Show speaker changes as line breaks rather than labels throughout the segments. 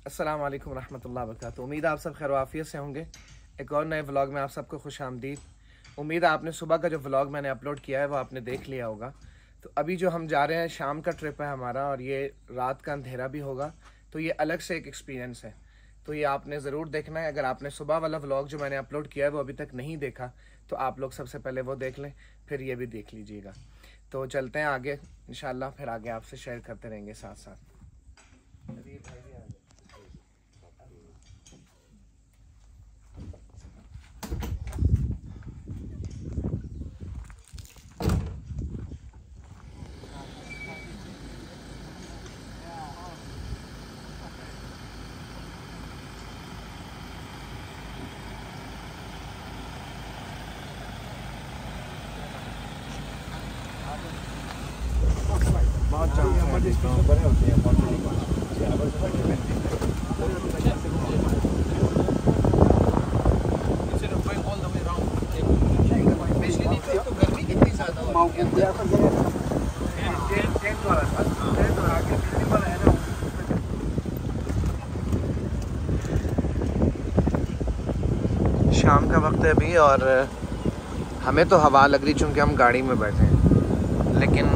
अस्सलाम वालेकुम रहमतुल्लाहि व बरकातुहू। उम्मीद है आप सब खैर आफियत से होंगे। एक और नए व्लॉग में आप सबको खुश आमदीद। उम्मीद है आपने सुबह का जो व्लॉग मैंने अपलोड किया है वो आपने देख लिया होगा। तो अभी जो हम जा रहे हैं, शाम का ट्रिप है हमारा और ये रात का अंधेरा भी होगा, तो ये अलग से एक एक्सपीरियंस है। तो ये आपने ज़रूर देखना है। अगर आपने सुबह वाला व्लॉग जो मैंने अपलोड किया है वो अभी तक नहीं देखा तो आप लोग सबसे पहले वो देख लें, फिर ये भी देख लीजिएगा। तो चलते हैं आगे इंशाल्लाह, फिर आगे आपसे शेयर करते रहेंगे साथ साथ। शाम का वक्त है अभी और हमें तो हवा लग रही चूँकि हम गाड़ी में बैठे हैं, लेकिन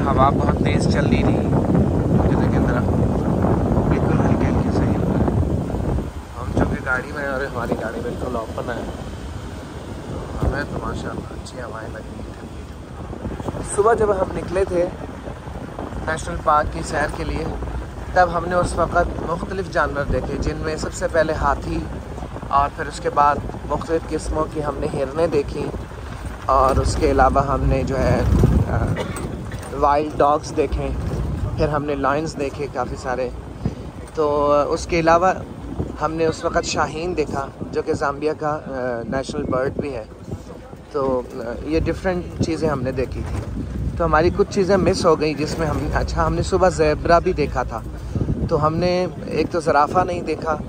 हवा बहुत तेज़ चल नहीं रही। लेकिन ज़रा बिल्कुल हल्के हल्के सही हो रहा है। हम चूँकि गाड़ी में और हमारी गाड़ी बिल्कुल ओपन है, तो हमें तो माशाल्लाह अच्छी हवाएं लग रही हैं ठंडी। सुबह जब हम निकले थे नेशनल पार्क की सैर के लिए, तब हमने उस वक़्त मुख्तलिफ़ जानवर देखे, जिनमें सबसे पहले हाथी और फिर उसके बाद मुख्तलिफ़ किस्मों की हमने हिरनें देखी और उसके अलावा हमने जो है वाइल्ड डॉग्स देखे, फिर हमने लायंस देखे काफ़ी सारे। तो उसके अलावा हमने उस वक़्त शाहीन देखा जो कि ज़ाम्बिया का नेशनल बर्ड भी है। तो ये डिफरेंट चीज़ें हमने देखी थी। तो हमारी कुछ चीज़ें मिस हो गई, जिसमें हमने सुबह ज़ेब्रा भी देखा था। तो हमने एक तो ज़राफ़ा नहीं देखा,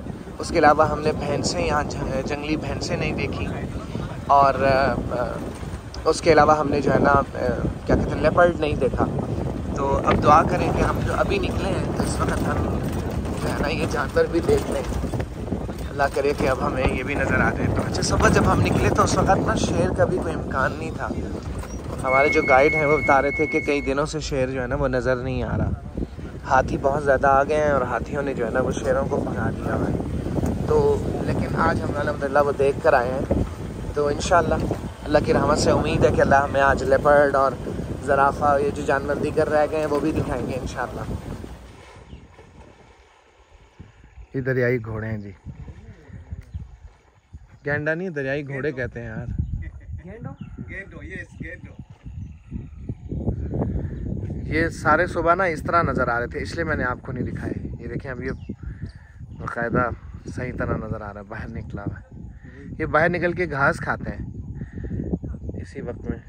उसके अलावा हमने भैंसें, यहाँ जंगली भैंसें नहीं देखी, और उसके अलावा हमने जो है ना क्या कहते हैं लेपर्ड नहीं देखा। तो अब दुआ करें कि हम जो अभी निकले हैं तो इस वक्त हम जो है ना ये जानवर भी देख लें। अल्लाह करे कि अब हमें ये भी नज़र आ जाए। तो अच्छा, सुबह जब हम निकले तो उस वक्त ना शेर का भी कोई इम्कान नहीं था। हमारे जो गाइड हैं वो बता रहे थे कि कई दिनों से शेर जो है ना वो नज़र नहीं आ रहा। हाथी बहुत ज़्यादा आ गए हैं और हाथियों ने जो है ना वो शेरों को भगा दिया हुआ है। तो लेकिन आज हम अल्हम्दुलिल्लाह वो देख कर आए हैं। तो इंशाअल्लाह अल्लाह की रहमत से उम्मीद है कि अल्लाह हमें आज लेपर्ड और ज़राफ़ा, ये जो जानवर दीगर रह गए हैं वो भी दिखाएंगे इंशाअल्लाह। ये दरियाई घोड़े हैं जी, गैंडा नहीं, दरियाई घोड़े कहते हैं यार। ये सारे सुबह ना इस तरह नज़र आ रहे थे, इसलिए मैंने आपको नहीं दिखाए। ये देखें अब ये बाकायदा सही तरह नज़र आ रहा है, बाहर निकला हुआ है। ये बाहर निकल के घास खाते हैं इसी वक्त में।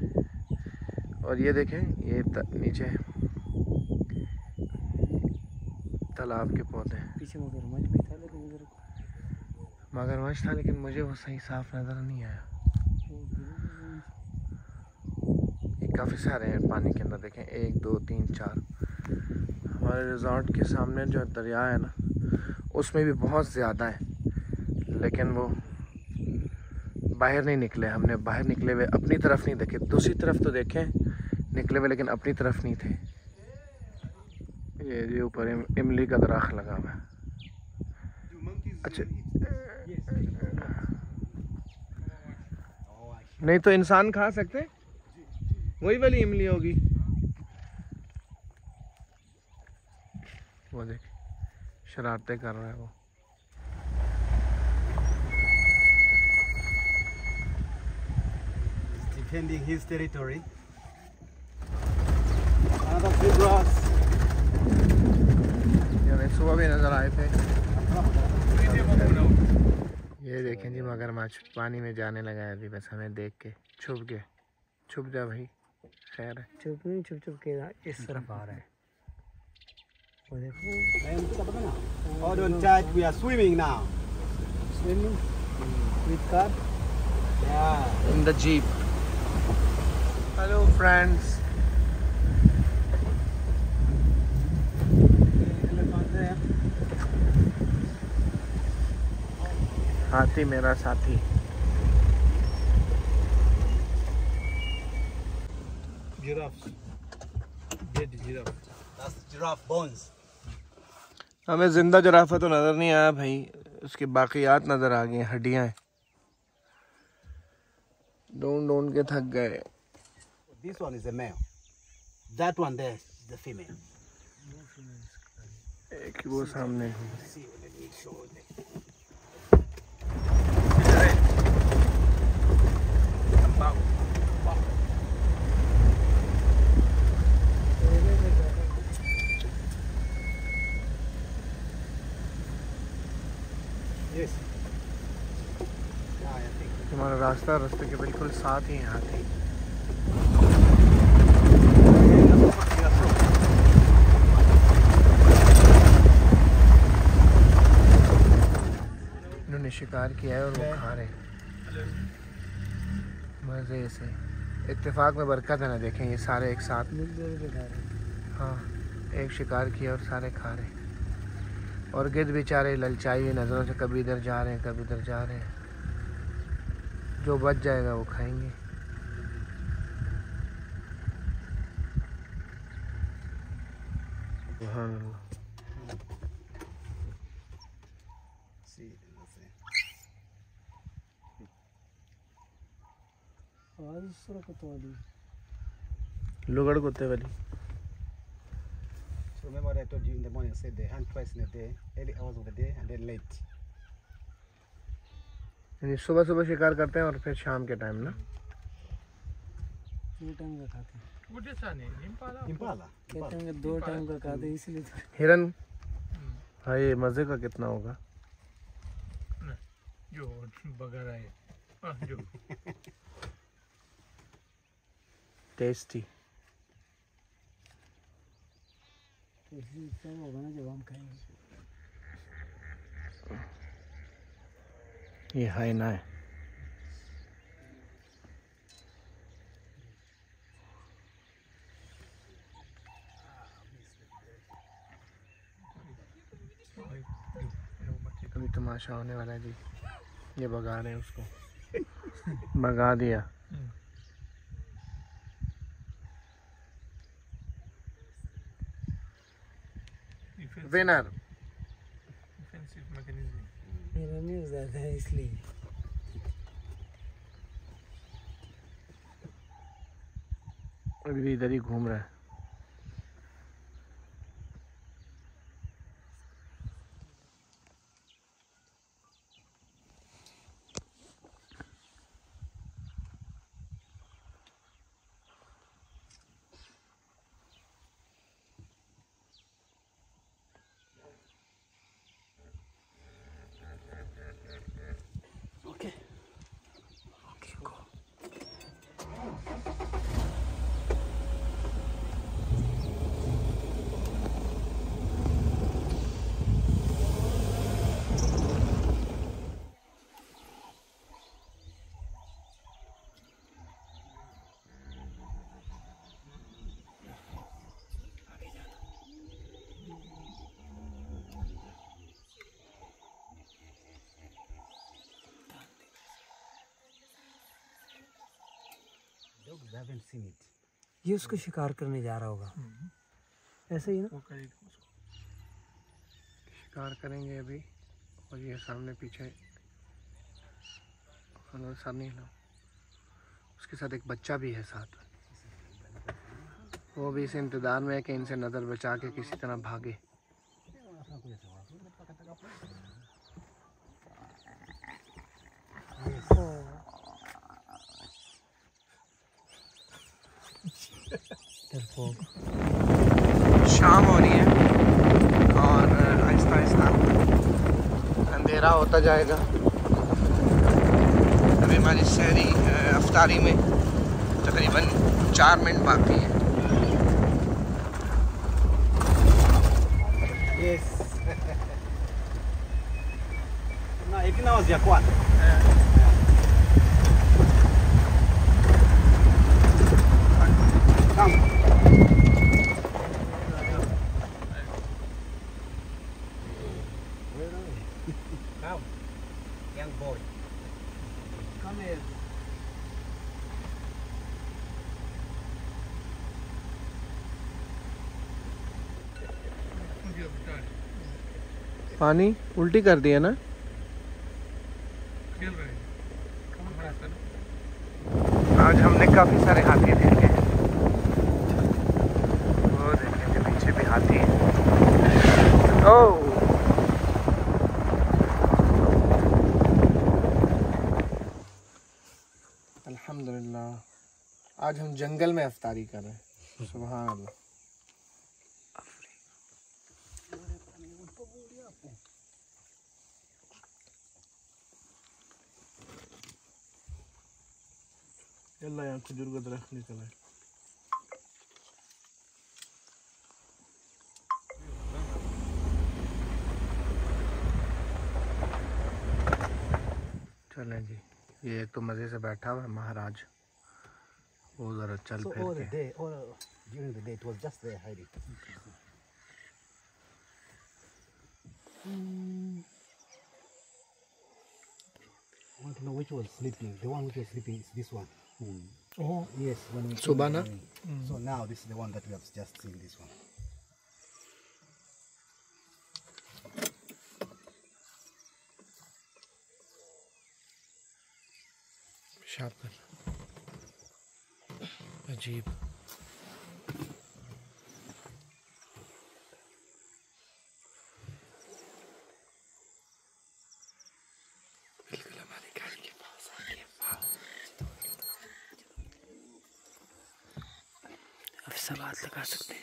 और ये देखें ये नीचे तालाब के पौधे। पीछे मगरमच्छ भी था, लेकिन मगरमच्छ था लेकिन मुझे वो सही साफ नज़र नहीं आया। ये काफ़ी सारे हैं पानी के अंदर, देखें 1 2 3 4। हमारे रिजॉर्ट के सामने जो दरिया है ना उसमें भी बहुत ज़्यादा है, लेकिन वो बाहर नहीं निकले। हमने बाहर निकले हुए अपनी तरफ नहीं देखे, दूसरी तरफ तो देखें निकले हुए, लेकिन अपनी तरफ नहीं थे। ये ऊपर इमली का दरख्त लगा हुआ है। अच्छा, नहीं तो इंसान खा सकते, वही वाली इमली होगी। वो देख शरारतें कर रहा है वो।
Defending his territory. Another big grass.
ये सुबह भी नजर आए थे। ये देखें जी मगरमच्छ पानी में जाने लगा है अभी, बस हमें देख के छुप जा भाई। खैर है, छुप के इस तरफ आ रहा है। वो देखो।
Hold on tight, we are swimming now.
Swimming with car?
Yeah.
In the jeep. Hello friends. हाथी मेरा साथी।
Giraffes. Dead giraffe. That's giraffe bones.
हमें जिंदा जिराफा तो नजर नहीं आया भाई, उसकी बाकियात नजर आ गई, हड्डियां हैं। ढूंढ ढूंढ के थक गए।
This one is the male. That one there is the female.
एक वो सामने है।
See, let me show you. Yes. Yeah, I think.
हमारा रास्ता रास्ते के बिल्कुल साथ ही यहाँ थे। इन्होंने शिकार किया है और वो खा रहे मजे से। इत्तेफाक में बरकत है ना, देखें ये सारे एक साथ मिलकर खा रहे। हाँ, एक शिकार किया और सारे खा रहे। और गिद्ध बेचारे ललचाई हुई नज़रों से कभी इधर जा रहे हैं कभी इधर जा रहे हैं। जो बच जाएगा वो खाएंगे।
See,
लुगड़ कुत्ते वाली।
So remember what I told you in the morning? I said they hunt twice in a day, early hours of the day and then late.
यानी सुबह सुबह शिकार करते हैं और फिर शाम के टाइम ना।
दो टाइम का खाते हैं।
वो जैसा नहीं इम्पाला
Impala.
कहते हैं कि दो टाइम का खाते हैं इसलिए तो।
हिरन भाई मजे का कितना होगा।
जो बगैर है जो
टेस्टी।
तो इसी तब होगा ना जब हम खाएंगे।
ये हाइना है। अभी तमाशा होने वाला है जी। ये भगा रहे हैं उसको। भगा दिया। विनर।
Defensive mechanism.
मेरा नहीं हो जाता है इसलिए।
अभी भी इधर ही घूम रहा है।
Okay.
Okay, go.
Dogs haven't seen it.
ये उसको शिकार करने जा रहा होगा। ऐसे ही ना।
वो करेगा उसको।
शिकार करेंगे अभी। और ये सामने पीछे सर नहीं हिला। उसके साथ एक बच्चा भी है साथ। वो भी इस इंतजार में है कि इनसे नज़र बचा के किसी तरह भागे। शाम हो रही है और आहिस्ता आहिस्ता अंधेरा होता जाएगा। अभी हमारी शहरी अफ्तारी में तकरीबन 4 मिनट बाकी हैं।
Yes. Na ikina wazia kwana. Come. Come. young boy. Come here.
पानी उल्टी कर दिया ना।
खेल रहे हैं।
आज हमने काफी सारे हाथी देखे। वो देखेंगे पीछे भी हाथी है। ओह अल्हम्दुलिल्लाह, आज हम जंगल में इफ्तारी कर रहे हैं। सुभान अल्लाह।
यल्ला यहाँ खजूर का दरख्त निकला है।
चलें जी, ये एक तो मज़े से बैठा हुआ है महाराज, वो ज़रा चल
So
फिर
all
के।
the day, all during the day, it was just there hiding. I want to know which was sleeping. The one which was sleeping is this one.
Oh,
Yes, when we
Suba na?
So now this is the one that we have just seen. This one.
शाकर अजीब। बिल्कुल हमारे घर के पास आ गया। अब सवाल लगा सकते हैं।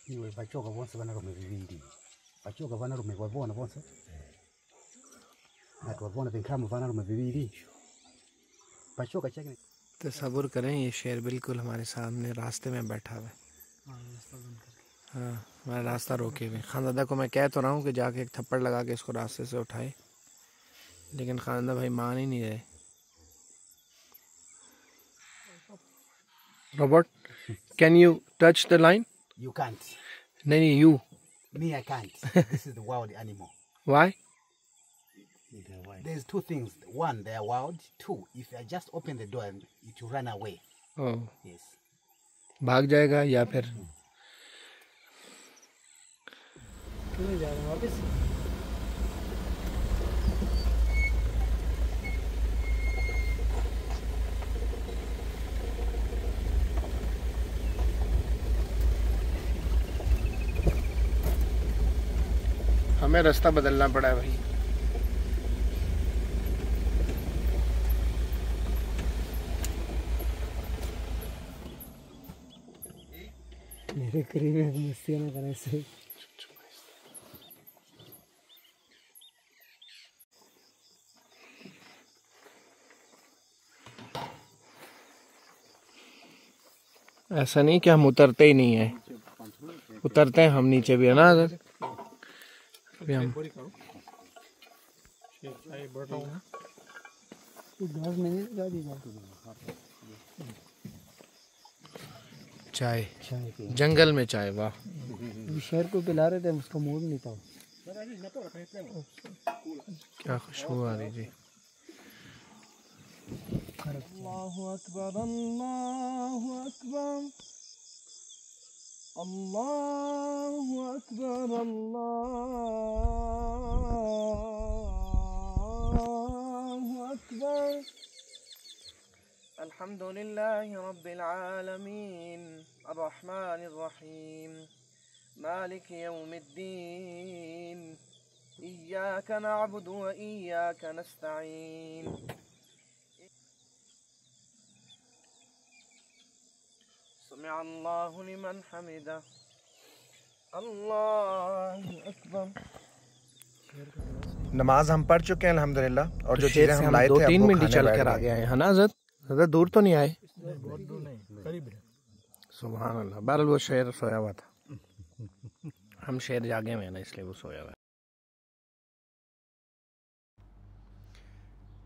Iwe bachoka bonse banarume bibiri. Bachoka banarume babona bonse. Na twabona binkamu banarume bibiri. Bachoka chakne.
तसव्वुर करें ये शेर बिल्कुल हमारे सामने रास्ते में बैठा हुआ है। हाँ, हमारा रास्ता रोके हुए। खानदादा को मैं कह तो रहा हूँ कि जाके एक थप्पड़ लगा के इसको रास्ते से उठाए, लेकिन खानदादा भाई मान ही नहीं रहे। Robert, can you touch the line?
You can't.
नहीं, you.
Me, I can't. This is the wild animal.
Why?
There's two things. One, they are wild. Two, if I just open the door, it will run away.
Oh,
Yes.
भाग जाएगा या फिर
क्यों जा रहे हैं वापस?
हमें रास्ता बदलना पड़ा है भाई।
मेरे करीब मस्तियाँ ना करें से।
ऐसा नहीं कि हम उतरते ही नहीं है, उतरते हैं हम नीचे भी, है ना। अभी हम
घास नहीं लगा दी जाती।
चाय,
चाय पी।
जंगल में चाय, वाह।
शहर को पिला रहे थे, उसका मूड नहीं था।
क्या खुशबू आ रही थी।
अल्लाहु अकबर, अल्लाहु अकबर, अल्लाहु अकबर, अल्लाहु अकबर। अल्हम्दुलिल्लाहि रब्बिल आलमीन, अर्रहमानिर रहीम, मालिक यौमिद्दीन, इय्याक नअबुदु व इय्याक नस्तईन। समिअ अल्लाहु लिमन हमिदा, अल्लाहु अकबर।
नमाज हम पढ़ चुके हैं अल्हम्दुलिल्लाह, और जो चीजें हम लाए थे
2-3
वो
मिनट
खाने
चल
बैठ
कर आ
गए।
गया है ना हज़रत? ज़्यादा दूर तो नहीं आए।
बहुत दूर नहीं, करीब है।
सुभान अल्लाह। बहरहाल वो शेर सोया हुआ था, हम शेर जागे हुए हैं ना, इसलिए वो सोया हुआ है।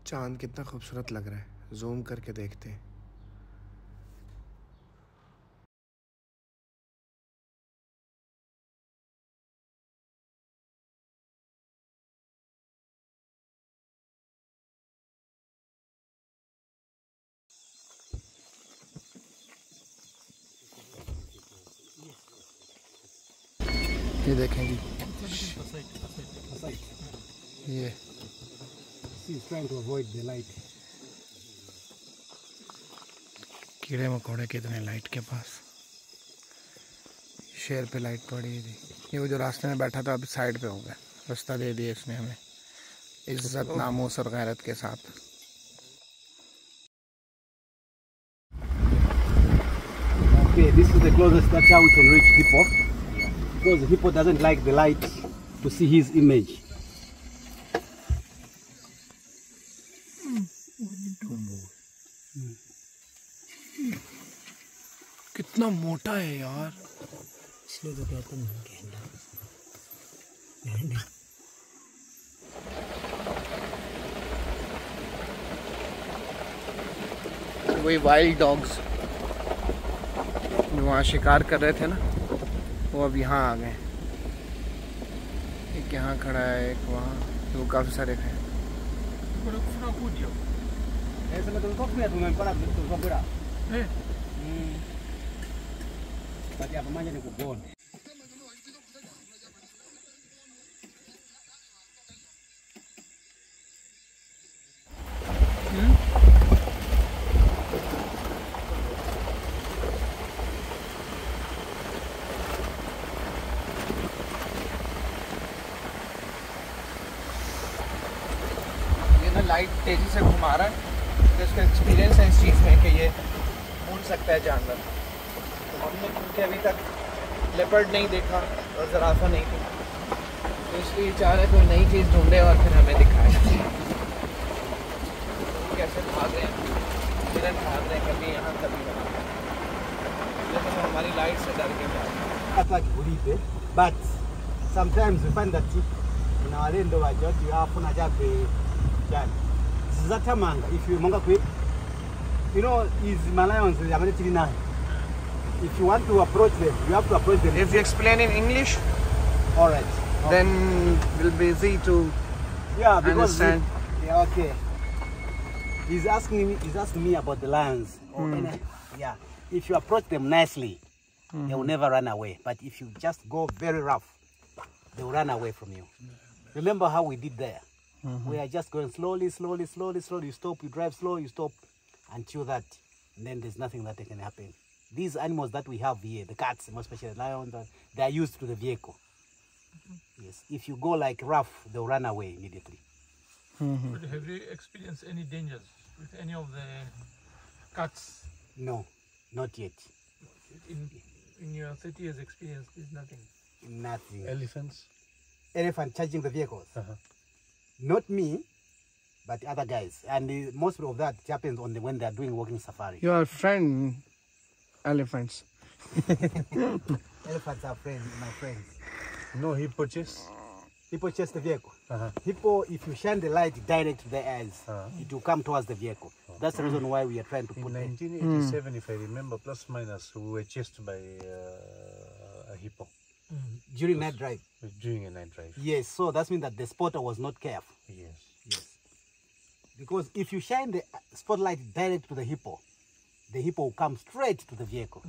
चांद कितना खूबसूरत लग रहा है, जूम करके देखते हैं। ये देखें जी, ये
He's trying to avoid the light.
कीड़े मकोड़े कितने लाइट के पास। शेर पे लाइट पड़ी है जी। ये वो जो रास्ते में बैठा था अभी साइड पे हो गया, रास्ता दे दिया इसने हमें इज्जत नामूस और गैरत के साथ।
Okay, this is the closest, that's how we can reach hippo. Because the hippo doesn't like the light to see his image.
कितना मोटा है यार,
इसलिए तो कहते हैं
वही वाइल्ड डॉग्स जो वहाँ शिकार कर रहे थे ना, वो अब यहाँ आ गए। एक यहाँ खड़ा है, एक वहाँ, वो काफ़ी सारे हैं। लाइट तेज़ी से घुमा रहा है, तो इसका एक्सपीरियंस है इस चीज़ में कि ये उड़ सकता है जानवर। तो हमने क्योंकि अभी तक लेपर्ड नहीं देखा और ज़राफ़ा नहीं देखा, तो इसलिए चाह रहे कोई नई चीज़ ढूंढे और फिर हमें दिखाए। कैसे भाग रहे हैं, फिर भाग रहे हैं, कभी यहाँ कभी वहाँ, लेकिन हमारी लाइट से डर के भाग।
But sometimes we find that in our land over here, you have Zatamanga, if you manga quick, you know, is Malayans, if you want to approach them, you have to approach them.
If you explain in English,
all right,
then we'll be easy to understand.
Yeah, okay. He's asking me about the lions. Yeah, if you approach them nicely, they will never run away. But if you just go very rough, they will run away from you. Remember how we did there? We are just going slowly. You stop, you drive slow, you stop until that. And then there's nothing that can happen. These animals that we have here, the cats, more especially the lions, they are used to the vehicle. Yes, if you go like rough, they'll run away immediately.
But have you experienced any dangers with any of the cats?
No, not yet.
In your 30 years experience, there's nothing?
Nothing.
Elephants?
Elephant charging the vehicles? Not me, but other guys. And most of that happens when they are doing walking safari.
Your friend, elephants.
Elephants are friends, my friends.
No hippo chase?
Hippo chase the vehicle. Hippo, if you shine the light direct to their eyes, it will come towards the vehicle. That's the reason why we are trying to put
in 1987, if I remember, plus minus, we were chased by a hippo.
During night drive?
During a night drive.
Yes, so that means that the spotter was not careful.
Yes.
Because if you shine the spotlight direct to the hippo will come straight to the vehicle.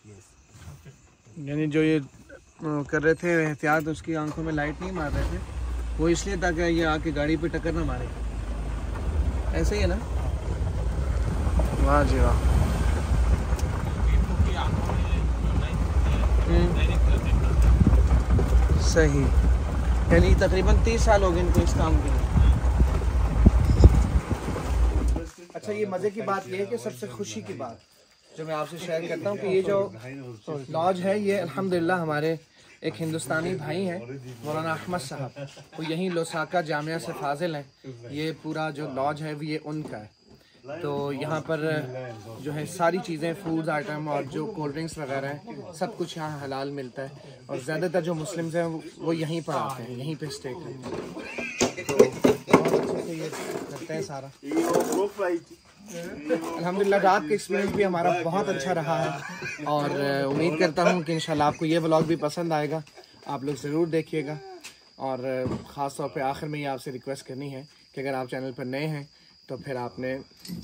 Yes.
यानी जो ये कर रहे थे एहतियात, उसकी आंखों में लाइट नहीं मार रहे थे, वो इसलिए ताकि ये आके गाड़ी पे टक्कर ना मारे। ऐसे ही है ना? वाह जी वाह। सही, यानी तकरीबन 30 साल हो गए इनको इस काम के लिए। अच्छा, ये मज़े की बात ये है कि सबसे खुशी की बात जो मैं आपसे शेयर करता हूँ कि ये जो लॉज है, ये अल्हम्दुलिल्लाह हमारे एक हिंदुस्तानी भाई हैं, मौलाना अहमद साहब, वो यहीं लोसाका जामिया से फाजिल हैं। ये पूरा जो लॉज है ये उनका है। तो यहाँ पर जो है सारी चीज़ें, फूड आइटम और जो कोल्ड ड्रिंक्स वगैरह हैं, सब कुछ यहाँ हलाल मिलता है। और ज़्यादातर जो मुस्लिम्स हैं वो यहीं पर आते हैं, यहीं पे स्टे करते हैं। तो बहुत अच्छे से ये करते हैं सारा। अल्हम्दुलिल्लाह रात का एक्सपीरियंस भी हमारा बहुत अच्छा रहा है और उम्मीद करता हूँ कि इंशाल्लाह आपको ये व्लॉग भी पसंद आएगा। आप लोग ज़रूर देखिएगा। और ख़ास तौर पे आखिर में ये आपसे रिक्वेस्ट करनी है कि अगर आप चैनल पर नए हैं
तो फिर आपने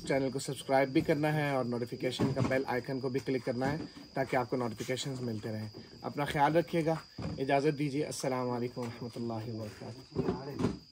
चैनल को सब्सक्राइब भी करना है और नोटिफिकेशन का बेल आइकन को भी क्लिक करना है ताकि आपको नोटिफिकेशंस मिलते रहें। अपना ख्याल रखिएगा, इजाज़त दीजिए। अस्सलाम वालेकुम रहमतुल्लाहि व बरकातुहू।